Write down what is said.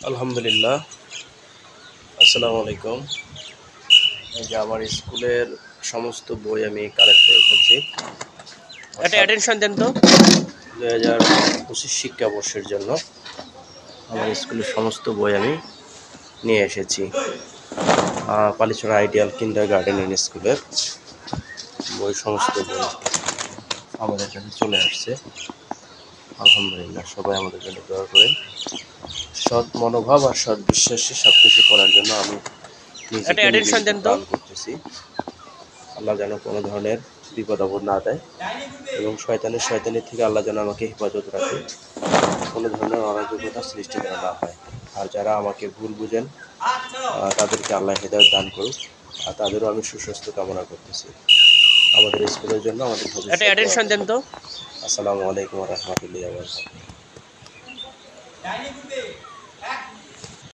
আলহামদুলিল্লাহ। আসসালামু আলাইকুম। এই যে আমার স্কুলের সমস্ত বই আমি কালেক্ট করে ফেলছি। এটা অর্থাৎ অ্যাটেনশন দেন তো। 2025 শিক্ষাবর্ষের জন্য আমার স্কুলের সমস্ত বই আমি নিয়ে এসেছি। পালিছড়া আইডিয়াল কিন্ডার গার্ডেন অ্যান্ড স্কুলের বই, সমস্ত বই আমাদের কাছে চলে আসছে। আলহামদুলিল্লাহ, সবাই আমাদের জন্য দোয়া করেন। সৎ মনোভাব আর সৎ বিশ্বাসে সব কিছু করার জন্য আমি এটা নিজেকে অ্যাটেনশন নিবেদিত দেন তো। দান করতেছি। আল্লাহ যেন কোনো ধরনের বিপদ আপদ না দেয় এবং শয়তানি থেকে আল্লাহ যেন আমাকে হেফাজত রাখে, কোনো ধরনের অরাজকতা সৃষ্টি করা না হয়। আর যারা আমাকে ভুল বুঝেন তাদেরকে আল্লাহ হেদায়েত দান করুক, আর তাদেরও আমি সুস্বাস্থ্য কামনা করতেছি। আমাদের স্কুলের জন্য, আমাদের এটা ভবিষ্যৎ দোয়া অ্যাটেনশন দেন করবেন। তো। আসসালামু আলাইকুম ওয়া রাহমাতুল্লাহি ওয়া বারাকাতুহু।